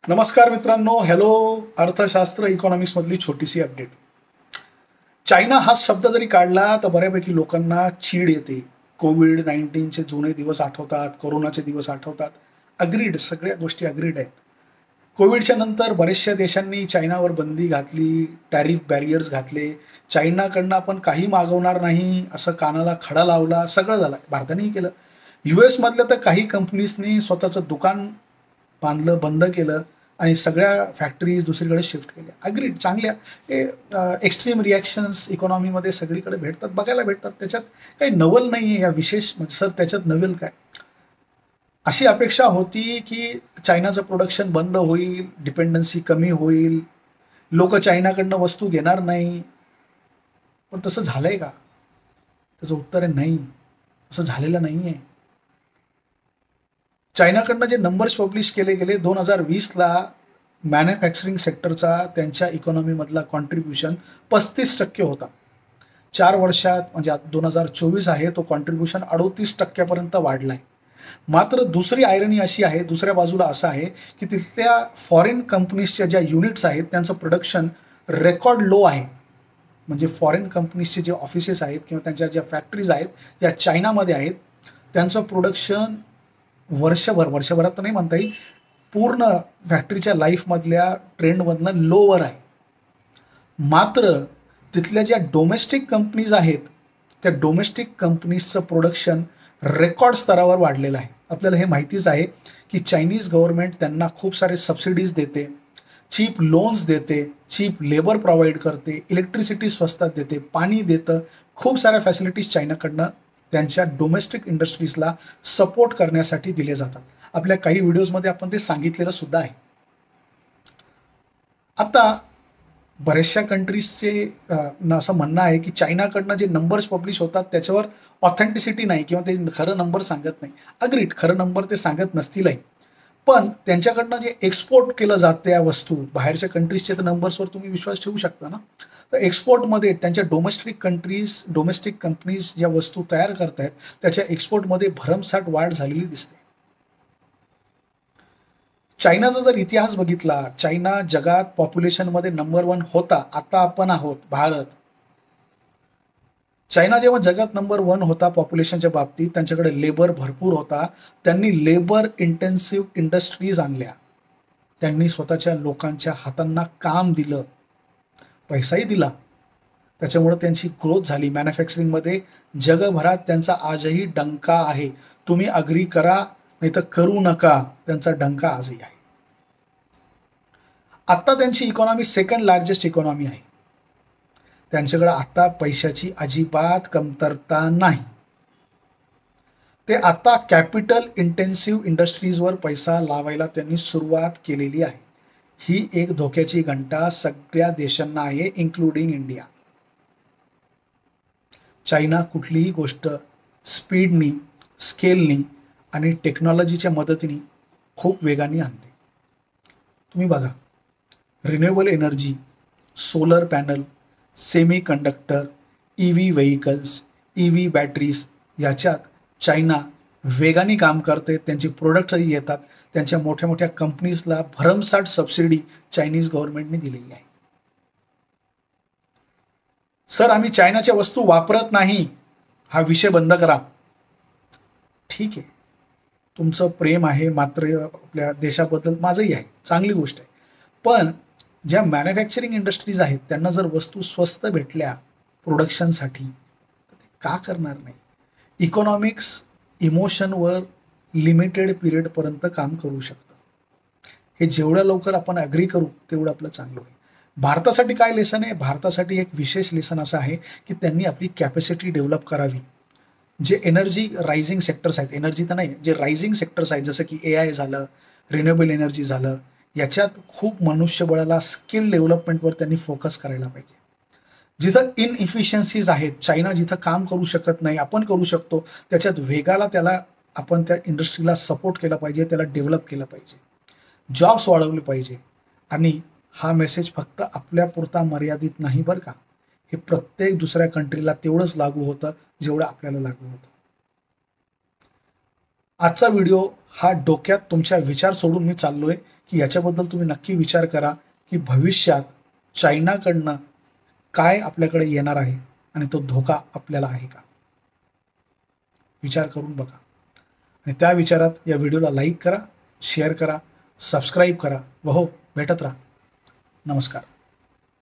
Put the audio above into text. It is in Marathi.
नमस्कार मित्रांनो, हॅलो. अर्थशास्त्र इकॉनॉमिक्स मधली छोटीशी अपडेट. चायना हा शब्द जरी काढला तर बऱ्यापैकी लोकांना चीड येते. कोविड-19चे जुने दिवस आठवतात, कोरोनाचे दिवस आठवतात. अग्रीड, सगळ्या गोष्टी अग्रीड आहेत. कोविडच्या नंतर बऱ्याचशा देशांनी चायनावर बंदी घातली, टॅरिफ बॅरियर्स घातले. चायनाकडनं आपण काही मागवणार नाही असं कानाला खडा लावला, सगळं झालं. भारतानेही केलं. US मधल्या तर काही कंपनीजनी स्वतःचं दुकान बांधलं, बंद केलं आणि सगळ्या फॅक्टरीज दुसरीकडे शिफ्ट केल्या. अग्रीड, चांगल्या. हे एक्स्ट्रीम रिॲक्शन्स इकॉनॉमीमध्ये सगळीकडे भेटतात, बघायला भेटतात. त्याच्यात काही नवल नाही आहे. या विशेष म्हणजे सर त्याच्यात नवल काय? अशी अपेक्षा होती की चायनाचं प्रोडक्शन बंद होईल, डिपेंडन्सी कमी होईल, लोक चायनाकडनं वस्तू घेणार नाही. पण तसं झालंय का? त्याचं उत्तर आहे नाही. असं झालेलं नाही आहे. चायनाकडनं जे नंबर्स पब्लिश केले गेले 2020ला मॅन्युफॅक्चरिंग सेक्टरचा त्यांच्या इकॉनॉमीमधला कॉन्ट्रीब्युशन 35% होता. 4 वर्षात म्हणजे 2024 आहे, तो कॉन्ट्रीब्युशन 38% वाढलाय. मात्र दुसरी आयरनी अशी आहे, दुसऱ्या बाजूला असं आहे की तिथल्या फॉरेन कंपनीजच्या ज्या युनिट्स आहेत त्यांचं प्रोडक्शन रेकॉर्ड लो आहे. म्हणजे फॉरेन कंपनीजचे जे ऑफिसेस आहेत किंवा त्यांच्या ज्या फॅक्टरीज आहेत या चायनामध्ये आहेत, त्यांचं प्रोडक्शन वर्षभरात तर नाही म्हणता येईल, पूर्ण फॅक्टरीच्या लाईफमधल्या ट्रेंडमधनं लोवर आहे. मात्र तिथल्या ज्या डोमेस्टिक कंपनीज आहेत त्या डोमेस्टिक कंपनीजचं प्रोडक्शन रेकॉर्ड स्तरावर वाढलेलं आहे. आपल्याला हे माहितीच आहे की चायनीज गव्हर्नमेंट त्यांना खूप सारे सबसिडीज देते, चीप लोन्स देते, चीप लेबर प्रोव्हाइड करते, इलेक्ट्रिसिटी स्वस्तात देते, पाणी देतं. खूप साऱ्या फॅसिलिटीज चायनाकडनं त्यांच्या डोमेस्टिक इंडस्ट्रीजला सपोर्ट करण्यासाठी दिले जातात. आपल्या काही व्हिडिओजमध्ये आपण ते सांगितलेलं सुद्धा आहे. आता बऱ्याचशा कंट्रीजचे असं म्हणणं आहे की चायनाकडनं जे नंबर्स पब्लिश होतात त्याच्यावर ऑथेंटिसिटी नाही किंवा ते खरं नंबर सांगत नाही. अग्रीड, खरं नंबर ते सांगत नसतीलही. पण त्यांच्याकडनं जे एक्सपोर्ट केलं जातं या वस्तू बाहेरच्या कंट्रीजच्या नंबर्सवर तुम्ही विश्वास ठेवू शकता ना. तर एक्सपोर्टमध्ये त्यांच्या डोमेस्टिक कंपनीज ज्या वस्तू तयार करतायत त्याच्या एक्सपोर्टमध्ये भरमसाठ वाढ झालेली दिसते. चायनाचा जर इतिहास बघितला, चायना जगात पॉप्युलेशनमध्ये नंबर 1 होता. आता आपण आहोत भारत. चायना जेव्हा जगात नंबर 1 होता पॉप्युलेशनच्या बाबतीत, त्यांच्याकडे लेबर भरपूर होता. त्यांनी लेबर इंटेन्सिव्ह इंडस्ट्रीज आणल्या. त्यांनी स्वतःच्या लोकांच्या हातांना काम दिलं, पैसाही दिला. त्याच्यामुळे त्यांची ग्रोथ झाली. मॅन्युफॅक्चरिंगमध्ये जगभरात त्यांचा आजही डंका आहे. तुम्ही अग्री करा नाही तर करू नका, त्यांचा डंका आजही आहे. आत्ता त्यांची इकॉनॉमी सेकंड लार्जेस्ट इकॉनॉमी आहे. त्यांच्याकडे आता पैशाची अजिबात कमतरता नाही. ते आता कॅपिटल इंटेन्सिव्ह इंडस्ट्रीजवर पैसा लावायला त्यांनी सुरुवात केलेली आहे. ही एक धोक्याची घंटा सगळ्या देशांना आहे, इन्क्लुडिंग इंडिया. चायना कुठलीही गोष्ट स्पीडनी, स्केलनी आणि टेक्नॉलॉजीच्या मदतीने खूप वेगाने आणते. तुम्ही बघा, renewable energy, solar panel, semi conductor, EV vehicles, EV batteries याच्यात चायना वेगाने काम करते. त्यांची प्रोडक्टही येतात. त्यांच्या मोठ्या मोठ्या कंपनीजला भरमसाठ सबसिडी चायनीज गव्हर्नमेंटने दिलेली आहे. सर, आम्ही चायनाच्या वस्तू वापरत नाही, हा विषय बंद करा. ठीक आहे, तुमचं प्रेम आहे मात्र आपल्या देशाबद्दल, माझंही आहे, चांगली गोष्ट आहे. पण ज्या मॅन्युफॅक्चरिंग इंडस्ट्रीज आहेत त्यांना जर वस्तू स्वस्त भेटल्या प्रोडक्शनसाठी तर ते का करणार नाही? इकॉनॉमिक्स इमोशनवर लिमिटेड पिरियडपर्यंत काम करू शकतं. हे जेवढ्या लवकर आपण ॲग्री करू तेवढं आपलं चांगलं होईल. भारतासाठी काय लेसन आहे? भारतासाठी एक विशेष लेसन असं आहे की त्यांनी आपली कॅपॅसिटी डेव्हलप करावी. जे एनर्जी रायझिंग सेक्टर्स आहेत, एनर्जी तर नाही, जे रायझिंग सेक्टर्स आहेत जसं की AI झालं, रिन्युएबल एनर्जी झालं, याच्यात खूप मनुष्यबळाला स्किल डेव्हलपमेंटवर त्यांनी फोकस करायला पाहिजे. जिथं इनइफिशियन्सीज आहेत, चायना जिथं काम करू शकत नाही आपण करू शकतो, त्याच्यात वेगाला त्याला आपण त्या इंडस्ट्रीला सपोर्ट केला पाहिजे, त्याला डेव्हलप केलं पाहिजे, जॉब्स वाढवले पाहिजे. आणि हा मेसेज फक्त आपल्यापुरता मर्यादित नाही बरं का. हे प्रत्येक दुसऱ्या कंट्रीला तेवढंच लागू होतं जेवढं आपल्याला लागू होतं. आजचा व्हिडिओ हा डोक्यात तुमच्या विचार सोडून मी चाललोय की याच्याबद्दल तुम्ही नक्की विचार करा की भविष्यात चायनाकडनं काय आपल्याकडे येणार आहे आणि तो धोका आपल्याला आहे का. विचार करून बघा आणि त्या विचारात या व्हिडिओला लाईक करा, शेअर करा, सबस्क्राईब करा व हो भेटत राहा. नमस्कार.